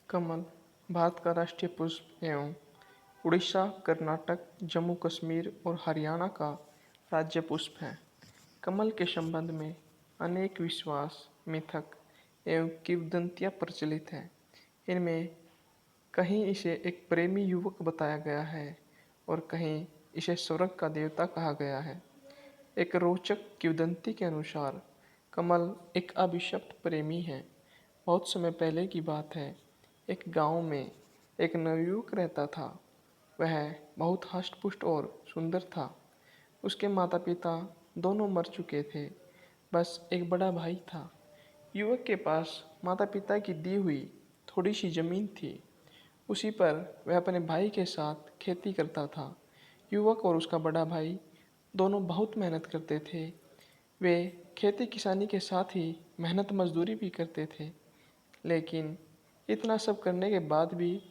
कमल भारत का राष्ट्रीय पुष्प एवं उड़ीसा, कर्नाटक, जम्मू कश्मीर और हरियाणा का राज्य पुष्प है। कमल के संबंध में अनेक विश्वास, मिथक एवं किंवदंतियाँ प्रचलित हैं। इनमें कहीं इसे एक प्रेमी युवक बताया गया है और कहीं इसे स्वर्ग का देवता कहा गया है। एक रोचक किंवदंती के अनुसार कमल एक अभिशप्त प्रेमी है। बहुत समय पहले की बात है। एक गांव में एक नवयुवक रहता था। वह बहुत हष्ट-पुष्ट और सुंदर था। उसके माता-पिता दोनों मर चुके थे। बस एक बड़ा भाई था। युवक के पास माता-पिता की दी हुई थोड़ी सी जमीन थी। उसी पर वह अपने भाई के साथ खेती करता था। युवक और उसका बड़ा भाई दोनों बहुत मेहनत करते थे। वे खेती किसानी के साथ ही मेहनत मजदूरी भी करते थे। लेकिन इतना सब करने के बाद भी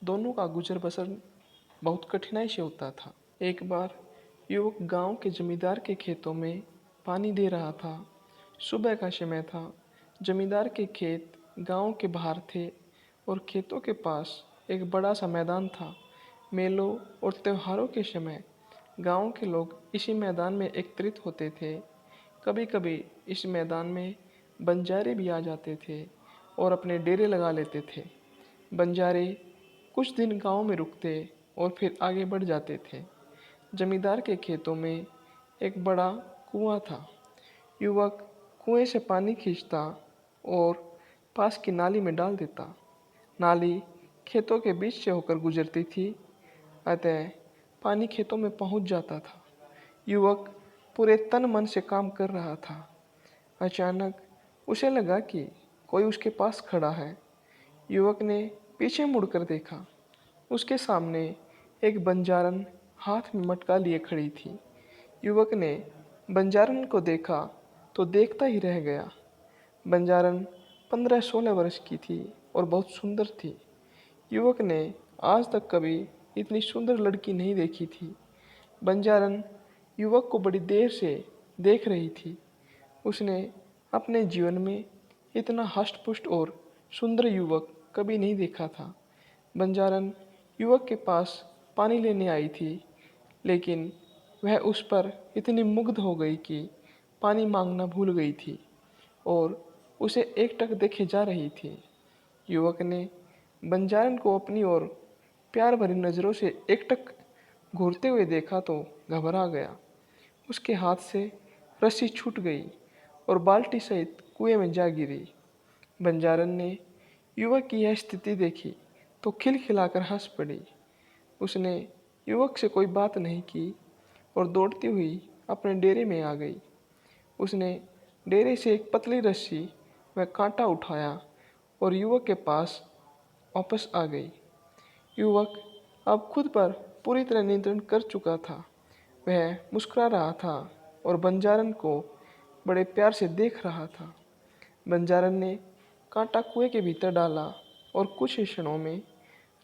दोनों का गुजर बसर बहुत कठिनाई से होता था। एक बार युवक गांव के जमींदार के खेतों में पानी दे रहा था। सुबह का समय था। जमींदार के खेत गांव के बाहर थे और खेतों के पास एक बड़ा सा मैदान था। मेलों और त्योहारों के समय गांव के लोग इसी मैदान में एकत्रित होते थे। कभी कभी इस मैदान में बंजारे भी आ जाते थे और अपने डेरे लगा लेते थे। बंजारे कुछ दिन गांव में रुकते और फिर आगे बढ़ जाते थे। जमींदार के खेतों में एक बड़ा कुआं था। युवक कुएं से पानी खींचता और पास की नाली में डाल देता। नाली खेतों के बीच से होकर गुजरती थी, अतः पानी खेतों में पहुंच जाता था। युवक पूरे तन मन से काम कर रहा था। अचानक उसे लगा कि कोई उसके पास खड़ा है। युवक ने पीछे मुड़कर देखा। उसके सामने एक बंजारन हाथ में मटका लिए खड़ी थी। युवक ने बंजारन को देखा तो देखता ही रह गया। बंजारन 15-16 वर्ष की थी और बहुत सुंदर थी। युवक ने आज तक कभी इतनी सुंदर लड़की नहीं देखी थी। बंजारन युवक को बड़ी देर से देख रही थी। उसने अपने जीवन में इतना हष्ट-पुष्ट और सुंदर युवक कभी नहीं देखा था। बंजारन युवक के पास पानी लेने आई थी, लेकिन वह उस पर इतनी मुग्ध हो गई कि पानी मांगना भूल गई थी और उसे एकटक देखे जा रही थी। युवक ने बंजारन को अपनी ओर प्यार भरी नज़रों से एकटक घूरते हुए देखा तो घबरा गया। उसके हाथ से रस्सी छूट गई और बाल्टी सहित कुएं में जा गिरी। बंजारन ने युवक की यह स्थिति देखी तो खिलखिलाकर हंस पड़ी। उसने युवक से कोई बात नहीं की और दौड़ती हुई अपने डेरे में आ गई। उसने डेरे से एक पतली रस्सी व कांटा उठाया और युवक के पास वापस आ गई। युवक अब खुद पर पूरी तरह नियंत्रण कर चुका था। वह मुस्कुरा रहा था और बंजारन को बड़े प्यार से देख रहा था। बंजारन ने कांटा कुएं के भीतर डाला और कुछ ही क्षणों में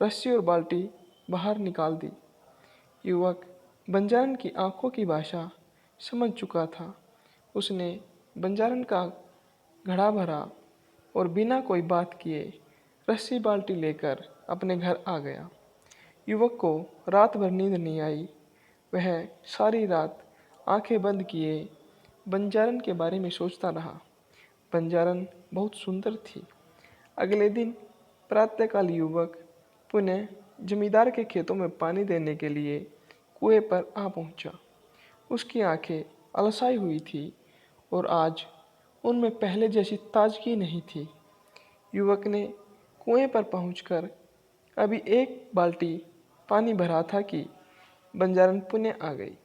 रस्सी और बाल्टी बाहर निकाल दी। युवक बंजारन की आंखों की भाषा समझ चुका था। उसने बंजारन का घड़ा भरा और बिना कोई बात किए रस्सी बाल्टी लेकर अपने घर आ गया। युवक को रात भर नींद नहीं आई। वह सारी रात आंखें बंद किए बंजारन के बारे में सोचता रहा। बंजारन बहुत सुंदर थी। अगले दिन प्रातःकाल युवक पुनः जमींदार के खेतों में पानी देने के लिए कुएं पर आ पहुंचा। उसकी आंखें अलसाई हुई थी और आज उनमें पहले जैसी ताजगी नहीं थी। युवक ने कुएं पर पहुंचकर अभी एक बाल्टी पानी भरा था कि बंजारन पुनः आ गई।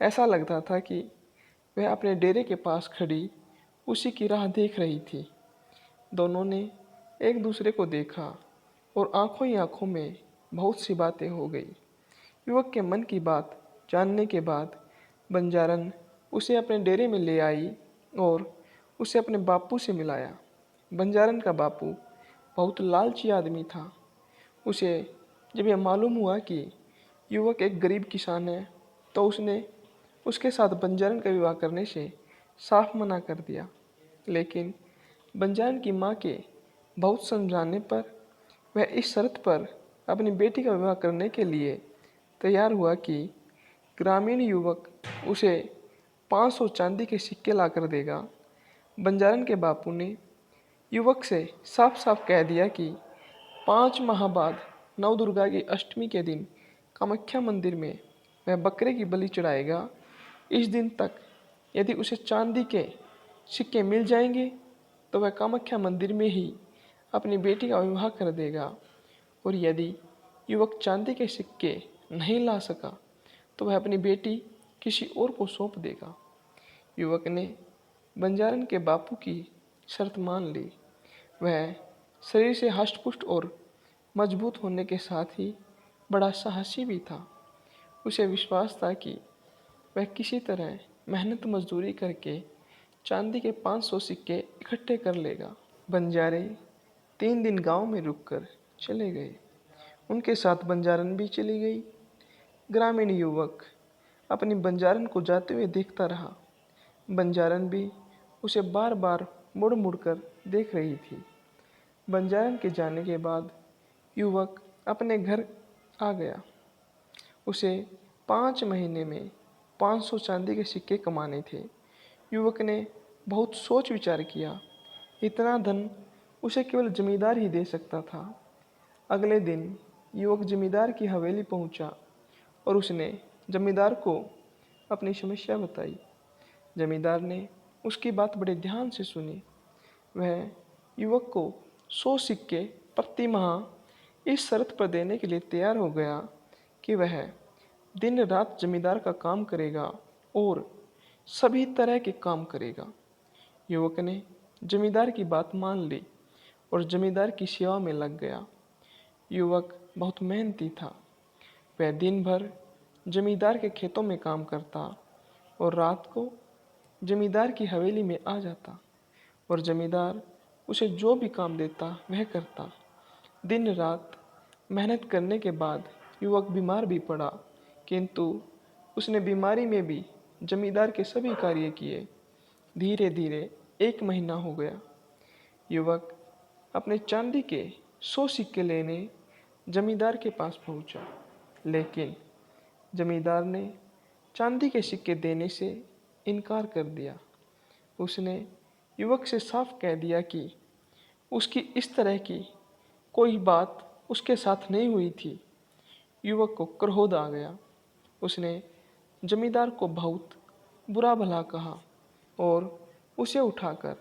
ऐसा लगता था कि वह अपने डेरे के पास खड़ी उसी की राह देख रही थी। दोनों ने एक दूसरे को देखा और आंखों ही आंखों में बहुत सी बातें हो गई। युवक के मन की बात जानने के बाद बंजारन उसे अपने डेरे में ले आई और उसे अपने बापू से मिलाया। बंजारन का बापू बहुत लालची आदमी था। उसे जब यह मालूम हुआ कि युवक एक गरीब किसान है तो उसने उसके साथ बंजारन का विवाह करने से साफ मना कर दिया। लेकिन बंजारन की माँ के बहुत समझाने पर वह इस शर्त पर अपनी बेटी का विवाह करने के लिए तैयार हुआ कि ग्रामीण युवक उसे 500 चांदी के सिक्के लाकर देगा। बंजारन के बापू ने युवक से साफ साफ कह दिया कि 5 माह बाद नवदुर्गा की अष्टमी के दिन कामाख्या मंदिर में वह बकरे की बलि चढ़ाएगा। इस दिन तक यदि उसे चांदी के सिक्के मिल जाएंगे तो वह कामाख्या मंदिर में ही अपनी बेटी का विवाह कर देगा, और यदि युवक चांदी के सिक्के नहीं ला सका तो वह अपनी बेटी किसी और को सौंप देगा। युवक ने बंजारन के बापू की शर्त मान ली। वह शरीर से हष्टपुष्ट और मजबूत होने के साथ ही बड़ा साहसी भी था। उसे विश्वास था कि वह किसी तरह मेहनत मजदूरी करके चांदी के 500 सिक्के इकट्ठे कर लेगा। बंजारे 3 दिन गांव में रुककर चले गए। उनके साथ बंजारन भी चली गई। ग्रामीण युवक अपनी बंजारन को जाते हुए देखता रहा। बंजारन भी उसे बार बार मुड़ मुड़ कर देख रही थी। बंजारन के जाने के बाद युवक अपने घर आ गया। उसे 5 महीने में 500 चांदी के सिक्के कमाने थे। युवक ने बहुत सोच विचार किया। इतना धन उसे केवल जमींदार ही दे सकता था। अगले दिन युवक जमींदार की हवेली पहुंचा और उसने जमींदार को अपनी समस्या बताई। जमींदार ने उसकी बात बड़े ध्यान से सुनी। वह युवक को 100 सिक्के प्रति माह इस शर्त पर देने के लिए तैयार हो गया कि वह दिन रात जमींदार का काम करेगा और सभी तरह के काम करेगा। युवक ने जमींदार की बात मान ली और जमींदार की सेवा में लग गया। युवक बहुत मेहनती था। वह दिन भर जमींदार के खेतों में काम करता और रात को जमींदार की हवेली में आ जाता, और जमींदार उसे जो भी काम देता वह करता। दिन रात मेहनत करने के बाद युवक बीमार भी पड़ा, किंतु उसने बीमारी में भी जमींदार के सभी कार्य किए। धीरे धीरे 1 महीना हो गया। युवक अपने चांदी के 100 सिक्के लेने जमींदार के पास पहुंचा, लेकिन जमींदार ने चांदी के सिक्के देने से इनकार कर दिया। उसने युवक से साफ कह दिया कि उसकी इस तरह की कोई बात उसके साथ नहीं हुई थी। युवक को क्रोध आ गया। उसने जमींदार को बहुत बुरा भला कहा और उसे उठाकर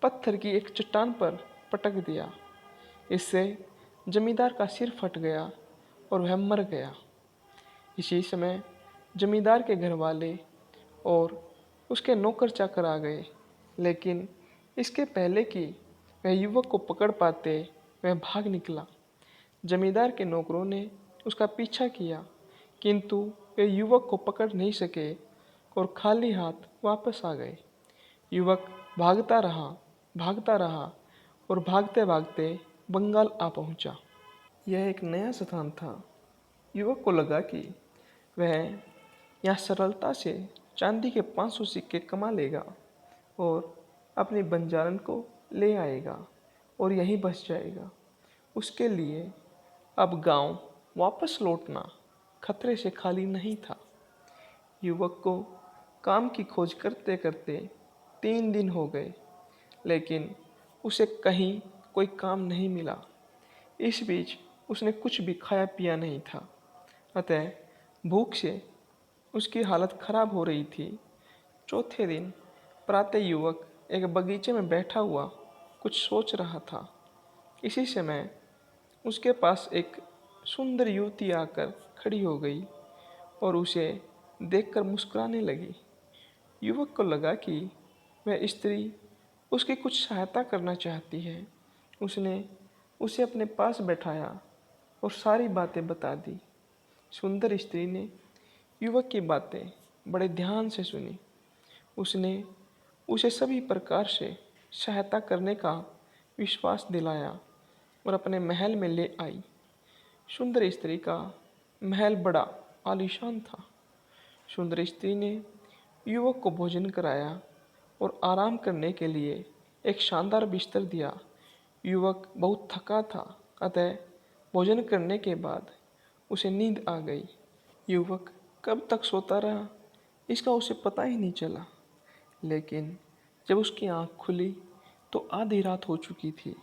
पत्थर की एक चट्टान पर पटक दिया। इससे जमींदार का सिर फट गया और वह मर गया। इसी समय जमींदार के घर वाले और उसके नौकर चाकर आ गए, लेकिन इसके पहले कि वह युवक को पकड़ पाते वह भाग निकला। जमींदार के नौकरों ने उसका पीछा किया, किंतु वे युवक को पकड़ नहीं सके और खाली हाथ वापस आ गए। युवक भागता रहा और भागते भागते बंगाल आ पहुंचा। यह एक नया स्थान था। युवक को लगा कि वह यहाँ सरलता से चांदी के 500 सिक्के कमा लेगा और अपनी बंजारन को ले आएगा और यहीं बस जाएगा। उसके लिए अब गांव वापस लौटना खतरे से खाली नहीं था। युवक को काम की खोज करते करते 3 दिन हो गए, लेकिन उसे कहीं कोई काम नहीं मिला। इस बीच उसने कुछ भी खाया पिया नहीं था, अतः भूख से उसकी हालत खराब हो रही थी। चौथे दिन प्रातः युवक एक बगीचे में बैठा हुआ कुछ सोच रहा था। इसी समय उसके पास एक सुंदर युवती आकर खड़ी हो गई और उसे देखकर मुस्कुराने लगी। युवक को लगा कि वह स्त्री उसकी कुछ सहायता करना चाहती है। उसने उसे अपने पास बैठाया और सारी बातें बता दी। सुंदर स्त्री ने युवक की बातें बड़े ध्यान से सुनी। उसने उसे सभी प्रकार से सहायता करने का विश्वास दिलाया और अपने महल में ले आई। सुंदर स्त्री का महल बड़ा आलीशान था। सुंदर स्त्री ने युवक को भोजन कराया और आराम करने के लिए एक शानदार बिस्तर दिया। युवक बहुत थका था, अतः भोजन करने के बाद उसे नींद आ गई। युवक कब तक सोता रहा इसका उसे पता ही नहीं चला, लेकिन जब उसकी आंख खुली तो आधी रात हो चुकी थी।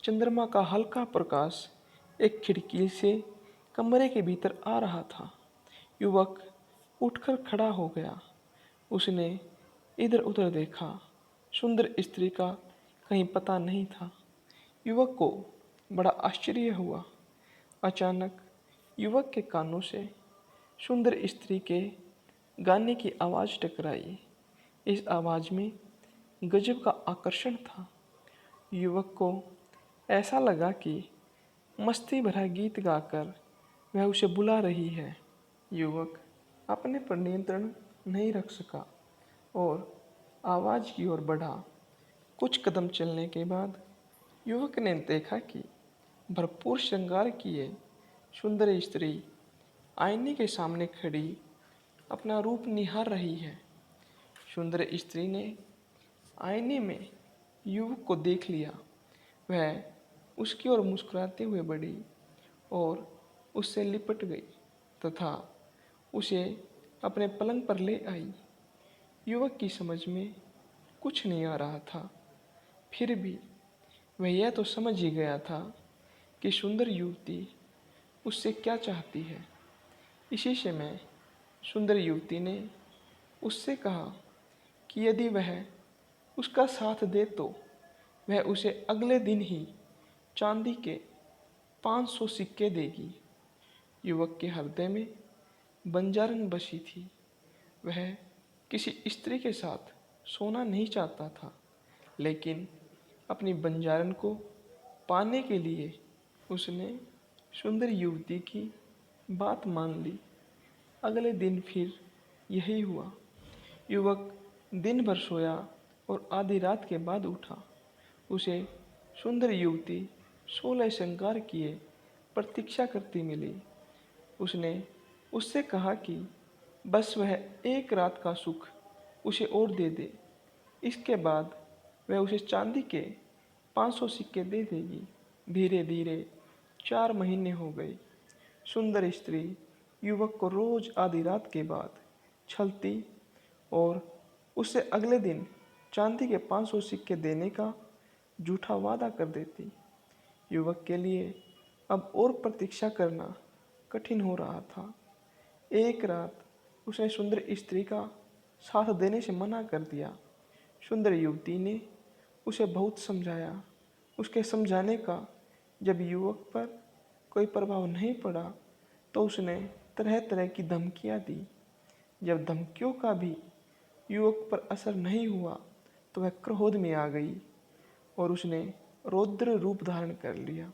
चंद्रमा का हल्का प्रकाश एक खिड़की से कमरे के भीतर आ रहा था। युवक उठकर खड़ा हो गया। उसने इधर उधर देखा। सुंदर स्त्री का कहीं पता नहीं था। युवक को बड़ा आश्चर्य हुआ। अचानक युवक के कानों से सुंदर स्त्री के गाने की आवाज़ टकराई। इस आवाज़ में गजब का आकर्षण था। युवक को ऐसा लगा कि मस्ती भरा गीत गाकर वह उसे बुला रही है। युवक अपने पर नियंत्रण नहीं रख सका और आवाज़ की ओर बढ़ा। कुछ कदम चलने के बाद युवक ने देखा कि भरपूर श्रृंगार किए सुंदर स्त्री आईने के सामने खड़ी अपना रूप निहार रही है। सुंदर स्त्री ने आईने में युवक को देख लिया। वह उसकी ओर मुस्कुराते हुए बढ़ी और उससे लिपट गई तथा उसे अपने पलंग पर ले आई। युवक की समझ में कुछ नहीं आ रहा था, फिर भी वह यह तो समझ ही गया था कि सुंदर युवती उससे क्या चाहती है। इसी समय सुंदर युवती ने उससे कहा कि यदि वह उसका साथ दे तो वह उसे अगले दिन ही चांदी के 500 सिक्के देगी। युवक के हृदय में बंजारन बसी थी। वह किसी स्त्री के साथ सोना नहीं चाहता था, लेकिन अपनी बंजारन को पाने के लिए उसने सुंदर युवती की बात मान ली। अगले दिन फिर यही हुआ। युवक दिन भर सोया और आधी रात के बाद उठा। उसे सुंदर युवती 16 श्रृंगार किए प्रतीक्षा करती मिली। उसने उससे कहा कि बस वह एक रात का सुख उसे और दे दे, इसके बाद वह उसे चांदी के 500 सिक्के दे देगी। धीरे धीरे 4 महीने हो गए। सुंदर स्त्री युवक को रोज आधी रात के बाद छलती और उससे अगले दिन चांदी के 500 सिक्के देने का झूठा वादा कर देती। युवक के लिए अब और प्रतीक्षा करना कठिन हो रहा था। एक रात उसने सुंदर स्त्री का साथ देने से मना कर दिया। सुंदर युवती ने उसे बहुत समझाया। उसके समझाने का जब युवक पर कोई प्रभाव नहीं पड़ा तो उसने तरह तरह की धमकियां दी। जब धमकियों का भी युवक पर असर नहीं हुआ तो वह क्रोध में आ गई और उसने रौद्र रूप धारण कर लिया।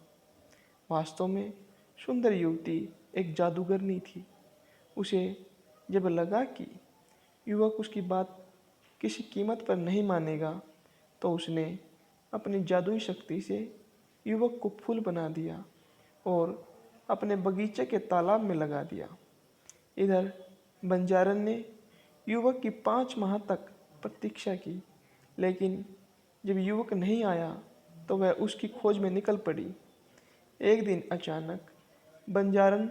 वास्तव में सुंदर युवती एक जादूगरनी थी। उसे जब लगा कि युवक उसकी बात किसी कीमत पर नहीं मानेगा तो उसने अपनी जादुई शक्ति से युवक को फूल बना दिया और अपने बगीचे के तालाब में लगा दिया। इधर बंजारन ने युवक की 5 माह तक प्रतीक्षा की, लेकिन जब युवक नहीं आया तो वह उसकी खोज में निकल पड़ी। एक दिन अचानक बंजारन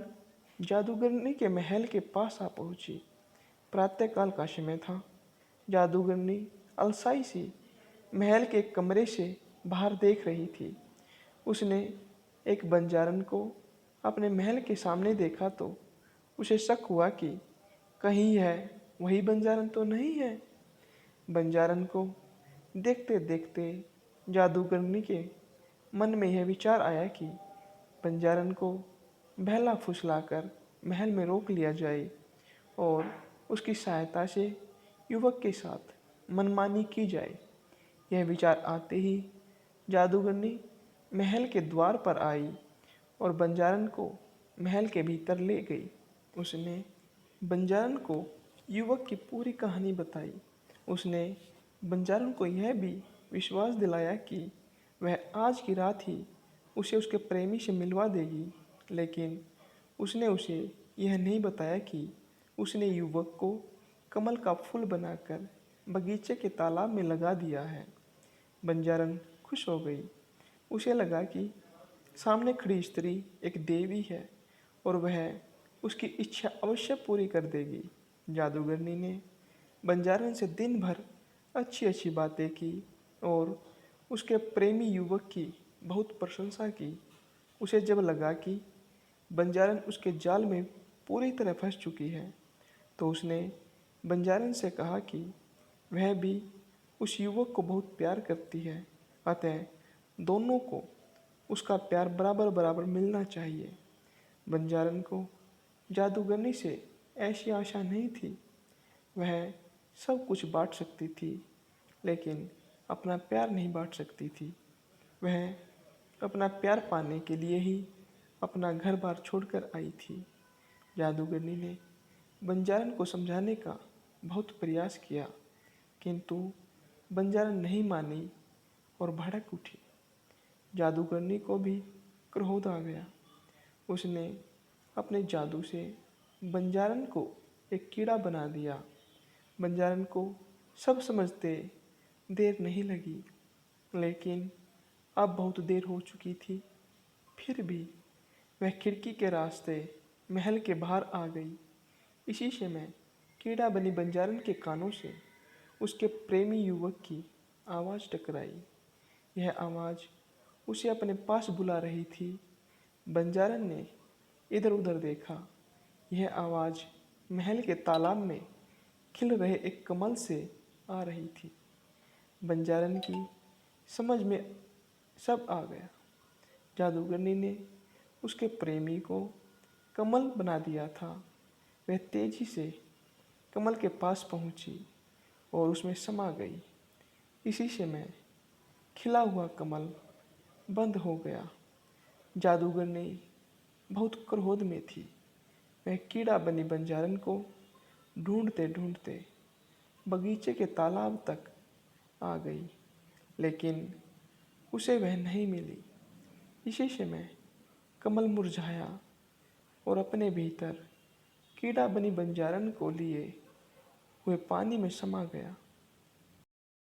जादूगरनी के महल के पास आ पहुंची। प्रातःकाल का समय था। जादूगरनी अलसाई सी महल के कमरे से बाहर देख रही थी। उसने एक बंजारन को अपने महल के सामने देखा तो उसे शक हुआ कि कहीं यह वही बंजारन तो नहीं है। बंजारन को देखते देखते जादूगरनी के मन में यह विचार आया कि बंजारन को बहला फुसलाकर महल में रोक लिया जाए और उसकी सहायता से युवक के साथ मनमानी की जाए। यह विचार आते ही जादूगरनी महल के द्वार पर आई और बंजारन को महल के भीतर ले गई। उसने बंजारन को युवक की पूरी कहानी बताई। उसने बंजारन को यह भी विश्वास दिलाया कि वह आज की रात ही उसे उसके प्रेमी से मिलवा देगी, लेकिन उसने उसे यह नहीं बताया कि उसने युवक को कमल का फूल बनाकर बगीचे के तालाब में लगा दिया है। बंजारन खुश हो गई। उसे लगा कि सामने खड़ी स्त्री एक देवी है और वह उसकी इच्छा अवश्य पूरी कर देगी। जादूगरनी ने बंजारन से दिन भर अच्छी अच्छी बातें की और उसके प्रेमी युवक की बहुत प्रशंसा की। उसे जब लगा कि बंजारन उसके जाल में पूरी तरह फंस चुकी है, तो उसने बंजारन से कहा कि वह भी उस युवक को बहुत प्यार करती है, अतः दोनों को उसका प्यार बराबर बराबर मिलना चाहिए। बंजारन को जादूगरनी से ऐसी आशा नहीं थी। वह सब कुछ बांट सकती थी, लेकिन अपना प्यार नहीं बांट सकती थी। वह अपना प्यार पाने के लिए ही अपना घर बार छोड़कर आई थी। जादूगरनी ने बंजारन को समझाने का बहुत प्रयास किया, किंतु बंजारन नहीं मानी और भड़क उठी। जादूगरनी को भी क्रोध आ गया। उसने अपने जादू से बंजारन को एक कीड़ा बना दिया। बंजारन को सब समझते देर नहीं लगी, लेकिन अब बहुत देर हो चुकी थी। फिर भी वह खिड़की के रास्ते महल के बाहर आ गई। इसी समय कीड़ा बनी बंजारन के कानों से उसके प्रेमी युवक की आवाज़ टकराई। यह आवाज़ उसे अपने पास बुला रही थी। बंजारन ने इधर उधर देखा। यह आवाज़ महल के तालाब में खिल रहे एक कमल से आ रही थी। बंजारन की समझ में सब आ गया। जादूगरनी ने उसके प्रेमी को कमल बना दिया था। वह तेजी से कमल के पास पहुंची और उसमें समा गई। इसी समय खिला हुआ कमल बंद हो गया। जादूगरनी बहुत क्रोध में थी। वह कीड़ा बनी बंजारन को ढूंढते ढूंढते बगीचे के तालाब तक आ गई, लेकिन उसे वह नहीं मिली। इसी समय कमल मुरझाया और अपने भीतर कीड़ा बनी बंजारन को लिए हुए पानी में समा गया।